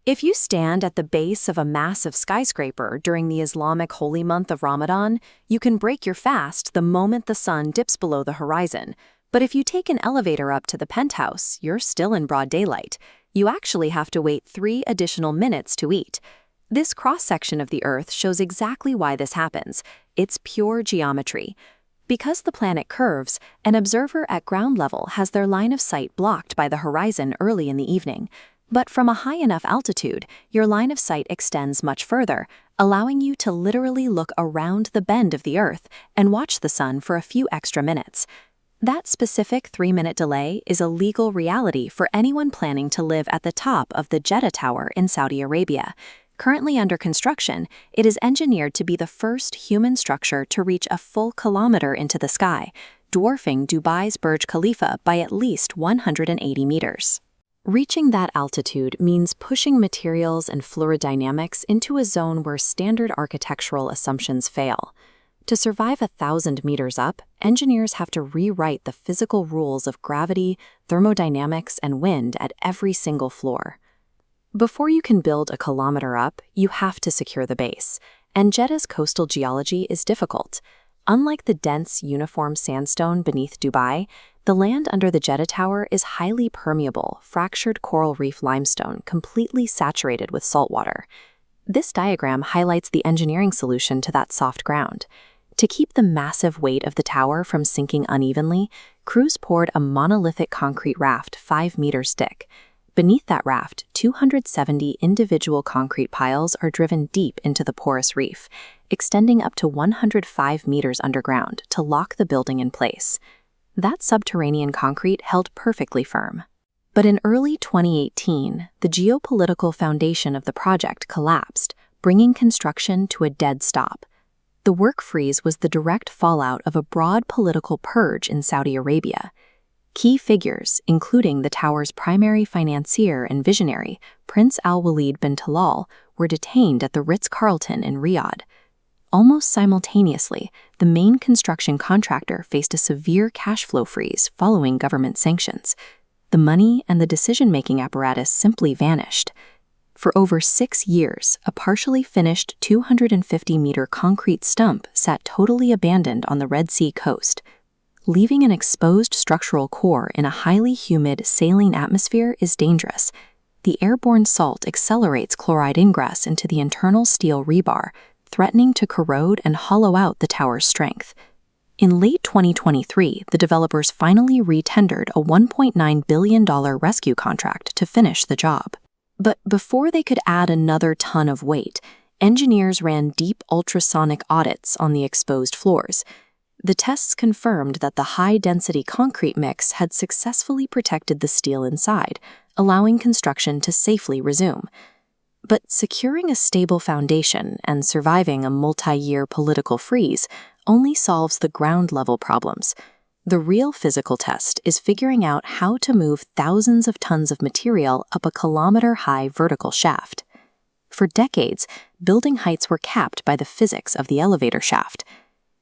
If you stand at the base of a massive skyscraper during the Islamic holy month of Ramadan, you can break your fast the moment the sun dips below the horizon. But if you take an elevator up to the penthouse, you're still in broad daylight. You actually have to wait 3 additional minutes to eat. This cross-section of the Earth shows exactly why this happens. It's pure geometry. Because the planet curves, an observer at ground level has their line of sight blocked by the horizon early in the evening. But from a high enough altitude, your line of sight extends much further, allowing you to literally look around the bend of the Earth and watch the sun for a few extra minutes. That specific 3-minute delay is a legal reality for anyone planning to live at the top of the Jeddah Tower in Saudi Arabia. Currently under construction, it is engineered to be the first human structure to reach a full kilometer into the sky, dwarfing Dubai's Burj Khalifa by at least 180 meters. Reaching that altitude means pushing materials and fluorodynamics into a zone where standard architectural assumptions fail. To survive 1,000 meters up, engineers have to rewrite the physical rules of gravity, thermodynamics, and wind at every single floor. Before you can build a kilometer up, you have to secure the base, and Jeddah's coastal geology is difficult. Unlike the dense, uniform sandstone beneath Dubai, the land under the Jeddah Tower is highly permeable, fractured coral reef limestone completely saturated with salt water. This diagram highlights the engineering solution to that soft ground. To keep the massive weight of the tower from sinking unevenly, crews poured a monolithic concrete raft 5 meters thick. Beneath that raft, 270 individual concrete piles are driven deep into the porous reef, extending up to 105 meters underground to lock the building in place. That subterranean concrete held perfectly firm. But in early 2018, the geopolitical foundation of the project collapsed, bringing construction to a dead stop. The work freeze was the direct fallout of a broad political purge in Saudi Arabia. Key figures, including the tower's primary financier and visionary, Prince Al-Walid bin Talal, were detained at the Ritz-Carlton in Riyadh. Almost simultaneously, the main construction contractor faced a severe cash flow freeze following government sanctions. The money and the decision-making apparatus simply vanished. For over 6 years, a partially finished 250-meter concrete stump sat totally abandoned on the Red Sea coast. Leaving an exposed structural core in a highly humid, saline atmosphere is dangerous. The airborne salt accelerates chloride ingress into the internal steel rebar, threatening to corrode and hollow out the tower's strength. In late 2023, the developers finally re-tendered a $1.9 billion rescue contract to finish the job. But before they could add another ton of weight, engineers ran deep ultrasonic audits on the exposed floors. The tests confirmed that the high-density concrete mix had successfully protected the steel inside, allowing construction to safely resume. But securing a stable foundation and surviving a multi-year political freeze only solves the ground-level problems. The real physical test is figuring out how to move thousands of tons of material up a kilometer-high vertical shaft. For decades, building heights were capped by the physics of the elevator shaft.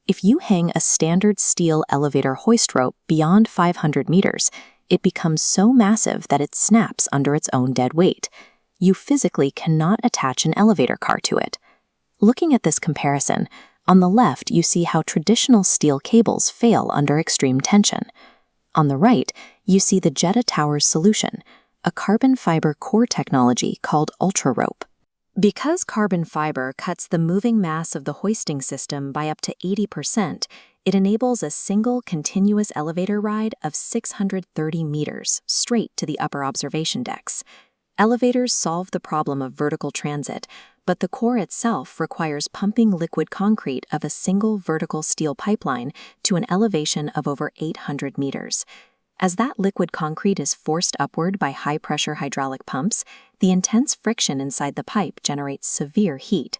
If you hang a standard steel elevator hoist rope beyond 500 meters, it becomes so massive that it snaps under its own dead weight. You physically cannot attach an elevator car to it. Looking at this comparison, on the left you see how traditional steel cables fail under extreme tension. On the right, you see the Jeddah Tower's solution, a carbon fiber core technology called UltraRope. Because carbon fiber cuts the moving mass of the hoisting system by up to 80%, it enables a single continuous elevator ride of 630 meters straight to the upper observation decks. Elevators solve the problem of vertical transit, but the core itself requires pumping liquid concrete of a single vertical steel pipeline to an elevation of over 800 meters. As that liquid concrete is forced upward by high-pressure hydraulic pumps, the intense friction inside the pipe generates severe heat.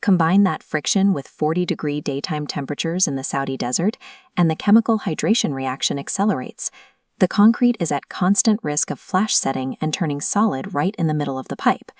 Combine that friction with 40-degree daytime temperatures in the Saudi desert, and the chemical hydration reaction accelerates. The concrete is at constant risk of flash setting and turning solid right in the middle of the pipe.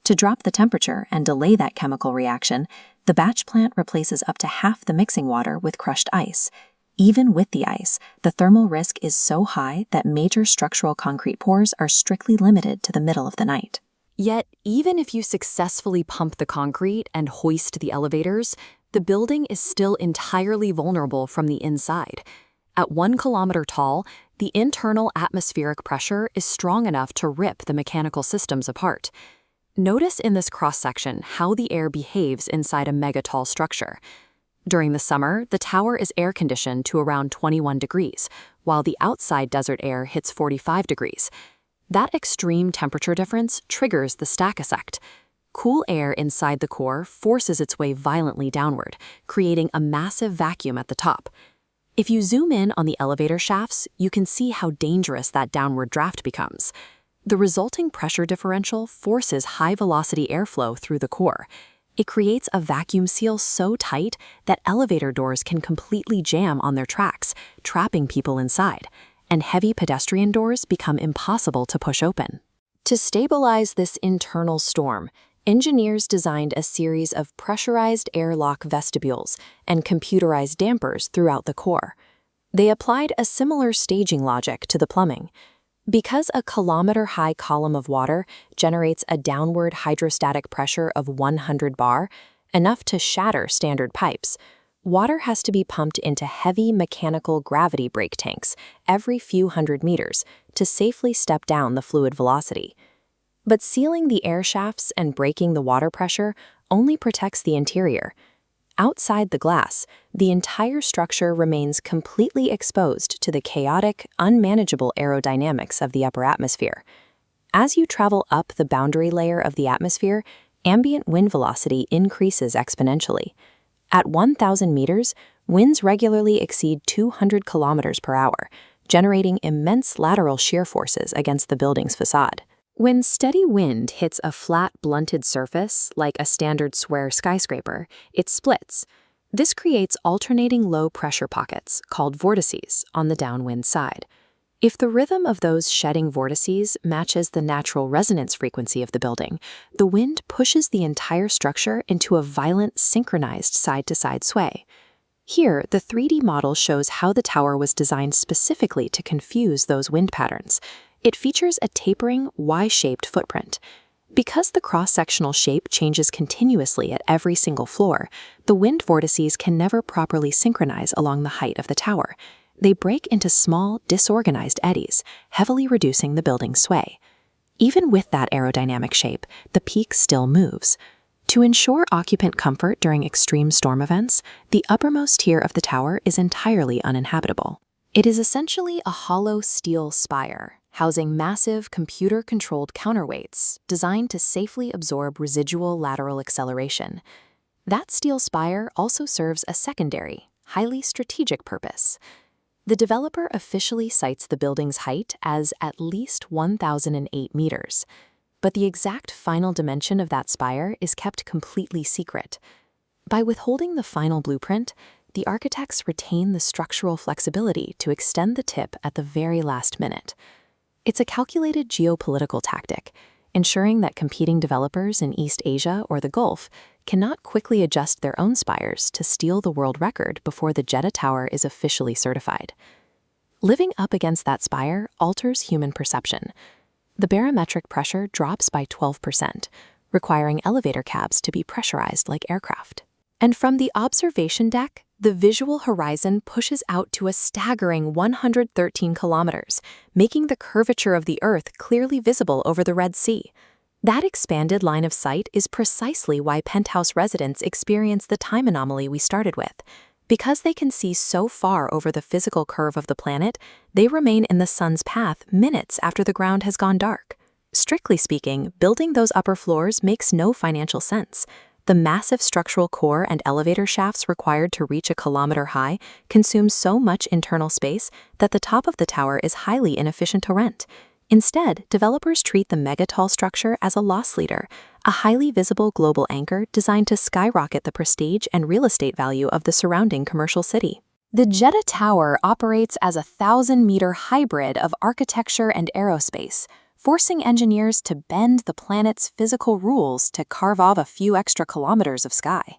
To drop the temperature and delay that chemical reaction, the batch plant replaces up to half the mixing water with crushed ice. Even with the ice, the thermal risk is so high that major structural concrete pours are strictly limited to the middle of the night. Yet, even if you successfully pump the concrete and hoist the elevators, the building is still entirely vulnerable from the inside. At 1 kilometer tall, the internal atmospheric pressure is strong enough to rip the mechanical systems apart. Notice in this cross-section how the air behaves inside a mega-tall structure. During the summer, the tower is air-conditioned to around 21 degrees, while the outside desert air hits 45 degrees. That extreme temperature difference triggers the stack effect. Cool air inside the core forces its way violently downward, creating a massive vacuum at the top. If you zoom in on the elevator shafts, you can see how dangerous that downward draft becomes. The resulting pressure differential forces high-velocity airflow through the core. It creates a vacuum seal so tight that elevator doors can completely jam on their tracks, trapping people inside, and heavy pedestrian doors become impossible to push open. To stabilize this internal storm, engineers designed a series of pressurized airlock vestibules and computerized dampers throughout the core. They applied a similar staging logic to the plumbing. Because a kilometer-high column of water generates a downward hydrostatic pressure of 100 bar, enough to shatter standard pipes, water has to be pumped into heavy mechanical gravity brake tanks every few hundred meters to safely step down the fluid velocity. But sealing the air shafts and breaking the water pressure only protects the interior. Outside the glass, the entire structure remains completely exposed to the chaotic, unmanageable aerodynamics of the upper atmosphere. As you travel up the boundary layer of the atmosphere, ambient wind velocity increases exponentially. At 1,000 meters, winds regularly exceed 200 kilometers per hour, generating immense lateral shear forces against the building's facade. When steady wind hits a flat, blunted surface, like a standard square skyscraper, it splits. This creates alternating low-pressure pockets, called vortices, on the downwind side. If the rhythm of those shedding vortices matches the natural resonance frequency of the building, the wind pushes the entire structure into a violent, synchronized side-to-side sway. Here, the 3D model shows how the tower was designed specifically to confuse those wind patterns. It features a tapering, Y-shaped footprint. Because the cross-sectional shape changes continuously at every single floor, the wind vortices can never properly synchronize along the height of the tower. They break into small, disorganized eddies, heavily reducing the building's sway. Even with that aerodynamic shape, the peak still moves. To ensure occupant comfort during extreme storm events, the uppermost tier of the tower is entirely uninhabitable. It is essentially a hollow steel spire, housing massive computer-controlled counterweights designed to safely absorb residual lateral acceleration. That steel spire also serves a secondary, highly strategic purpose. The developer officially cites the building's height as at least 1,008 meters, but the exact final dimension of that spire is kept completely secret. By withholding the final blueprint, the architects retain the structural flexibility to extend the tip at the very last minute. It's a calculated geopolitical tactic, ensuring that competing developers in East Asia or the Gulf cannot quickly adjust their own spires to steal the world record before the Jeddah Tower is officially certified. Living up against that spire alters human perception. The barometric pressure drops by 12%, requiring elevator cabs to be pressurized like aircraft. And from the observation deck, the visual horizon pushes out to a staggering 113 kilometers, making the curvature of the Earth clearly visible over the Red Sea. That expanded line of sight is precisely why penthouse residents experience the time anomaly we started with. Because they can see so far over the physical curve of the planet, they remain in the sun's path minutes after the ground has gone dark. Strictly speaking, building those upper floors makes no financial sense. The massive structural core and elevator shafts required to reach a kilometer high consume so much internal space that the top of the tower is highly inefficient to rent. Instead, developers treat the megatall structure as a loss leader, a highly visible global anchor designed to skyrocket the prestige and real estate value of the surrounding commercial city. The Jeddah Tower operates as a 1,000-meter hybrid of architecture and aerospace, forcing engineers to bend the planet's physical rules to carve off a few extra kilometers of sky.